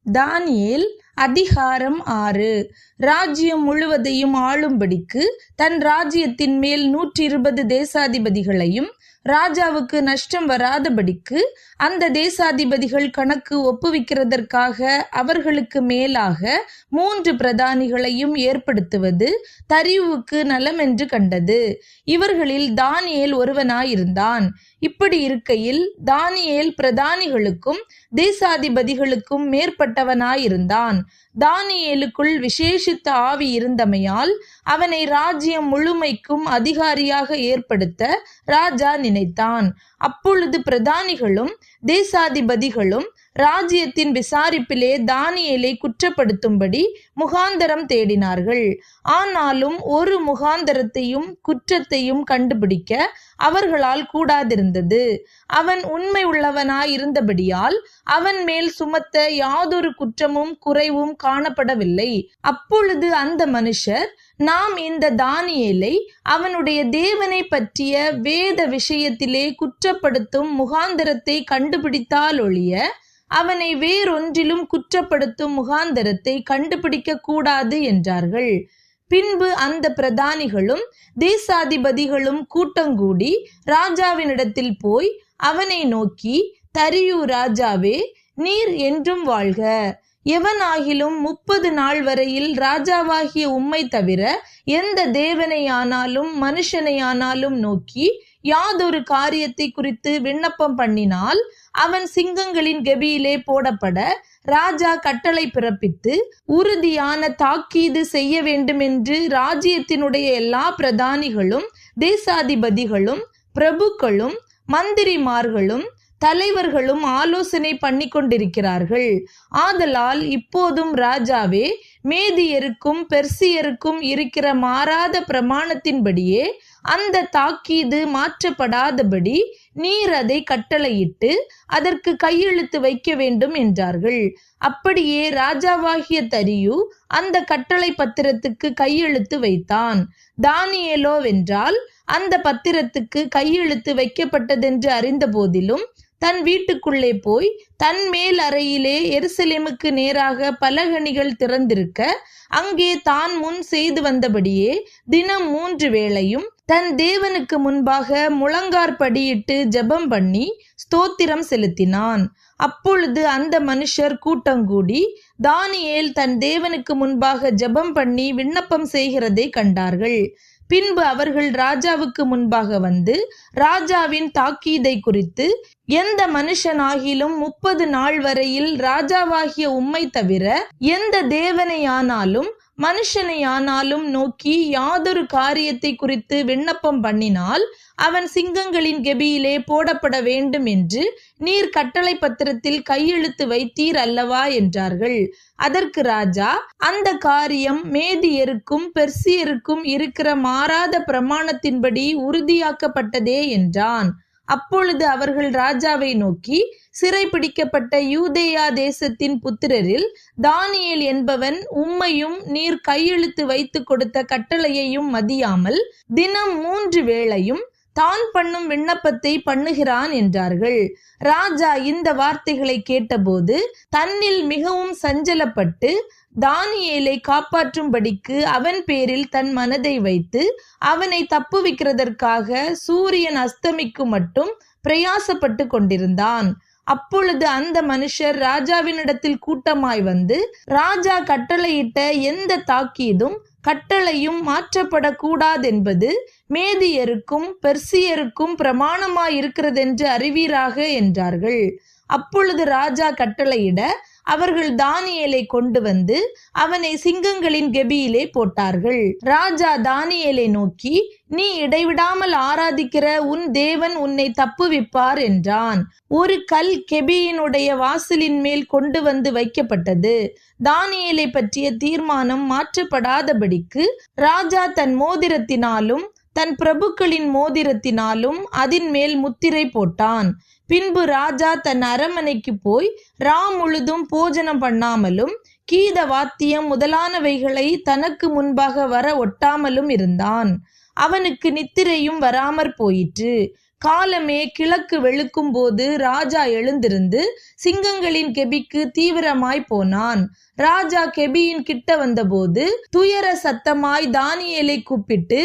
தானியேல் அதிகாரம் 6. ராஜ்யம் முழுவதையும் ஆளும்படிக்கு தன் ராஜ்யத்தின் மேல் 120 தேசாதிபதிகளையும் ராஜாவுக்கு நஷ்டம் வராதபடிக்கு அந்த தேசாதிபதிகள் கணக்கு ஒப்புவிக்கிறதற்காக அவர்களுக்கு மேலாக 3 பிரதானிகளையும் ஏற்படுத்துவது தரியுவுக்கு நலமென்று கண்டது. இவர்களில் தானியேல் ஒருவனாயிருந்தான். இப்படி இருக்கையில் தானியேல் பிரதானிகளுக்கும் தேசாதிபதிகளுக்கும் மேற்பட்டவனாயிருந்தான். தானியேலுக்குள் விசேஷித்த ஆவி இருந்தமையால் அவனை ராஜ்யம் முழுமைக்கும் அதிகாரியாக ஏற்படுத்த ராஜா நினைத்தான். அப்பொழுது பிரதானிகளும் தேசாதிபதிகளும் ராஜ்யத்தின் விசாரிப்பிலே தானியேலை குற்றப்படுத்தும்படி முகாந்தரம் தேடினார்கள். ஆனாலும் ஒரு முகாந்தரத்தையும் குற்றத்தையும் கண்டுபிடிக்க அவர்களால் கூடாதிருந்தது. அவன் உண்மை உள்ளவனாயிருந்தபடியால் அவன் மேல் சுமத்த யாதொரு குற்றமும் குறைவும் காணப்படவில்லை. அப்பொழுது அந்த மனுஷர், நாம் இந்த தானியேலை அவனுடைய தேவனை பற்றிய வேத விஷயத்திலே குற்றப்படுத்தும் முகாந்தரத்தை கண்டுபிடித்தால் ஒழிய அவனை வேறொன்றிலும் குற்றப்படுத்தும் முகாந்தரத்தை கண்டுபிடிக்க கூடாது என்றார்கள். பின்பு அந்த பிரதானிகளும் தேசாதிபதிகளும் கூட்டங்கூடி ராஜாவினிடத்தில் போய் அவனை நோக்கி, தரியு ராஜாவே, நீர் என்றும் வாழ்க. எவனாகிலும் 30 நாள் வரையில் ராஜாவாகிய உம்மை தவிர எந்த தேவனையானாலும் மனுஷனையானாலும் நோக்கி யாதொரு காரியத்தை குறித்து விண்ணப்பம் பண்ணினால் அவன் சிங்கங்களின் கெபியிலே போடப்பட ராஜா கட்டளை பிறப்பித்து உறுதியான தாக்கீது செய்ய வேண்டுமென்று ராஜ்யத்தினுடைய எல்லா பிரதானிகளும் தேசாதிபதிகளும் பிரபுக்களும் மந்திரிமார்களும் தலைவர்களும் ஆலோசனை பண்ணி கொண்டிருக்கிறார்கள். ஆதலால் இப்போதும் ராஜாவே, மேதியருக்கும் பெர்சியருக்கும் இருக்கிற மாறாத பிரமாணத்தின்படியே அந்த தாக்கீது மாற்றப்படாதபடி நீர் அதை கட்டளையிட்டு அதற்கு கையெழுத்து வைக்க வேண்டும் என்றார்கள். அப்படியே ராஜாவாகிய தரியு அந்த கட்டளை பத்திரத்துக்கு கையெழுத்து வைத்தான். தானியேலோவென்றால் அந்த பத்திரத்துக்கு கையெழுத்து வைக்கப்பட்டதென்று அறிந்த போதிலும் தன் வீட்டுக்குள்ளே போய் தன் மேல் அறையிலே எருசலேமுக்கு நேராக பலகணிகள் திறந்திருக்க அங்கே தான் முன் செய்து வந்தபடியே தினம் 3 வேளையும் தன் தேவனுக்கு முன்பாக முழங்கார்படியிட்டு ஜெபம் பண்ணி ஸ்தோத்திரம் செலுத்தினான். அப்பொழுது அந்த மனுஷர் கூட்டங்கூடி தானியேல் தன் தேவனுக்கு முன்பாக ஜெபம் பண்ணி விண்ணப்பம் செய்கிறதை கண்டார்கள். பின்பு அவர்கள் ராஜாவுக்கு முன்பாக வந்து ராஜாவின் தாக்கீதை குறித்து, எந்த மனுஷனாகிலும் 30 நாள் வரையில் ராஜாவாகிய உம்மை தவிர எந்த தேவனையானாலும் மனுஷனையானாலும் நோக்கி யாதொரு காரியத்தை குறித்து விண்ணப்பம் பண்ணினால் அவன் சிங்கங்களின் கெபியிலே போடப்பட வேண்டும் என்று நீர் கட்டளை பத்திரத்தில் கையெழுத்து வைத்தீர் அல்லவா என்றார்கள். அதற்கு ராஜா, அந்த காரியம் மேதியருக்கும் பெர்சியருக்கும் இருக்கிற மாறாத பிரமாணத்தின்படி உறுதியாக்கப்பட்டதே என்றான். அப்பொழுது அவர்கள் ராஜாவை நோக்கி, சிறைப்பிடிக்கப்பட்ட யூதேயா தேசத்தின் புத்திரரில் தானியேல் என்பவன் உம்மையும் நீர் கையெழுத்து வைத்து கொடுத்த கட்டளையையும் மதியாமல் தினம் 3 வேளையும் தான் பண்ணும் விண்ணப்பத்தை பண்ணுகிறான் என்றார்கள். ராஜா இந்த வார்த்தைகளை கேட்டபோது தன்னில் மிகவும் சஞ்சலப்பட்டு தானியேலை காப்பாற்றும்படிக்கு அவன் பேரில் தன் மனதை வைத்து அவனை தப்புவிக்கிறதற்காக சூரியன் அஸ்தமிக்கும் மட்டும் பிரயாசப்பட்டு கொண்டிருந்தான். அப்பொழுது அந்த மனுஷர் ராஜாவினிடத்தில் கூட்டமாய் வந்து, ராஜா கட்டளையிட்ட எந்த தாக்கீதும் கட்டளையும் மாற்றப்படக்கூடாதென்பது மேதியருக்கும் பெர்சியருக்கும் பிரமாணமாயிருக்கிறதென்று அறிவீராக என்றார்கள். அப்பொழுது ராஜா கட்டளையிட அவர்கள் தானியேலை கொண்டு வந்து அவனை சிங்கங்களின் கெபியிலே போட்டார்கள். ராஜா தானியேலை நோக்கி, நீ இடைவிடாமல் ஆராதிக்கிற உன் தேவன் உன்னை தப்புவிப்பார் என்றான். ஒரு கல் கெபியினுடைய வாசலின் மேல் கொண்டு வந்து வைக்கப்பட்டது. தானியேலை பற்றிய தீர்மானம் மாற்றப்படாதபடிக்கு ராஜா தன் மோதிரத்தினாலும் தன் பிரபுக்களின் மோதிரத்தினாலும் அதின் மேல் முத்திரை போட்டான். பின்பு ராஜா தன் அரமனைக்கு போய் முழுதும் போஜனம் பண்ணாமலும் கீத வாத்தியம் முதலானவைகளை தனக்கு முன்பாக வர ஒட்டாமலும் இருந்தான். அவனுக்கு நித்திரையும் வராமற் போயிற்று. காலமே கிழக்கு வெளுக்கும் போது ராஜா எழுந்திருந்து சிங்கங்களின் கெபிக்கு தீவிரமாய் போனான். ராஜா கெபியின் கிட்ட வந்தபோது துயர சத்தமாய் தானியேலை கூப்பிட்டு,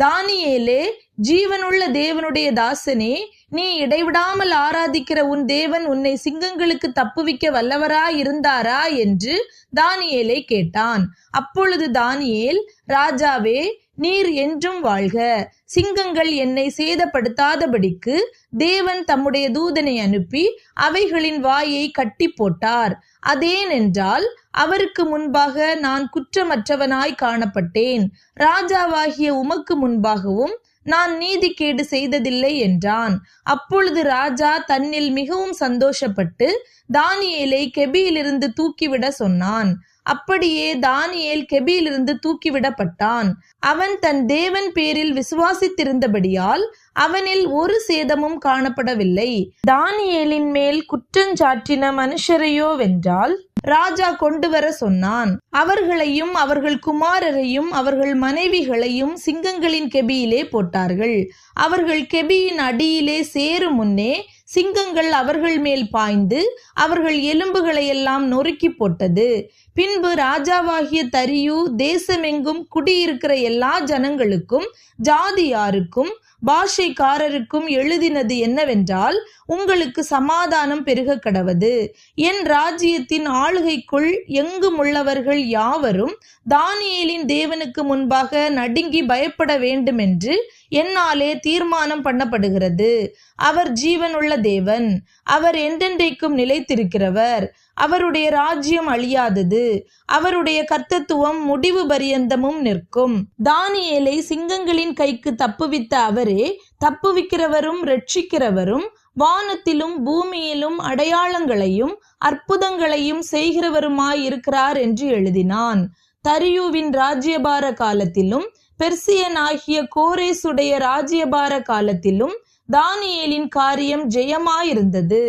தானியேலே, ஜீவனுள்ள தேவனுடைய தாசனே, நீ இடைவிடாமல் ஆராதிக்கிற உன் தேவன் உன்னை சிங்கங்களுக்கு தப்புவிக்க வல்லவராய் இருந்தாரா என்று தானியேலை கேட்டான். அப்பொழுது தானியேல், ராஜாவே, நீர் என்றும் வாழ்க. சிங்கங்கள் என்னை சேதப்படுத்தாதபடிக்கு தேவன் தம்முடைய தூதனை அனுப்பி அவைகளின் வாயை கட்டி போட்டார். அதேனென்றால் அவருக்கு முன்பாக நான் குற்றமற்றவனாய் காணப்பட்டேன். ராஜாவாகிய உமக்கு முன்பாகவும் நான் நீதிகேடு செய்ததில்லை என்றான். அப்பொழுது ராஜா தன்னில் மிகவும் சந்தோஷப்பட்டு தானியேலை கெபியிலிருந்து தூக்கிவிட சொன்னான். அப்படியே தானியேல் கெபியிலிருந்து தூக்கிவிடப்பட்டான். அவன் தன் தேவன் பேரில் விசுவாசித்திருந்தபடியால் அவனில் ஒரு சேதமும் காணப்படவில்லை. தானியேலின் மேல் குற்றஞ்சாற்றின மனுஷரையோ வென்றால் ராஜா கொண்டு வர சொன்னான். அவர்களையும் அவர்கள் குமாரரையும் அவர்கள் மனைவிகளையும் சிங்கங்களின் கெபியிலே போட்டார்கள். அவர்கள் கெபியின் அடியிலே சேரும் முன்னே சிங்கங்கள் அவர்கள் மேல் பாய்ந்து அவர்கள் எலும்புகளையெல்லாம் நொறுக்கி போட்டது. பின்பு ராஜாவாகிய தரியு தேசமெங்கும் குடியிருக்கிற எல்லா ஜனங்களுக்கும் ஜாதியாருக்கும் பாஷைக்காரருக்கும் எழுதினது என்னவென்றால், உங்களுக்கு சமாதானம் பெருக கடவது. என் ராஜ்யத்தின் ஆளுகைக்குள் எங்கும் உள்ளவர்கள் யாவரும் தானியேலின் தேவனுக்கு முன்பாக நடுங்கி பயப்பட வேண்டும் என்று என்னாலே தீர்மானம் பண்ணப்படுகிறது. அவர் ஜீவனுள்ள தேவன், அவர் என்றென்றைக்கும் நிலைத்திருக்கிறவர். அவருடைய ராஜ்யம் அழியாதது, அவருடைய கர்த்தத்துவம் முடிவு பரியந்தமும் நிற்கும். தானியேலை சிங்கங்களின் கைக்கு தப்புவித்த அவரே தப்புவிக்கிறவரும் இரட்சிக்கிறவரும் வானத்திலும் பூமியிலும் அடையாளங்களையும் அற்புதங்களையும் செய்கிறவருமாய் இருக்கிறார் என்று எழுதினான். தரியுவின் ராஜ்யபார காலத்திலும் பெர்சியனாகிய கோரேசுடைய ராஜ்யபார காலத்திலும் தானியேலின் காரியம் ஜெயமாயிருந்தது.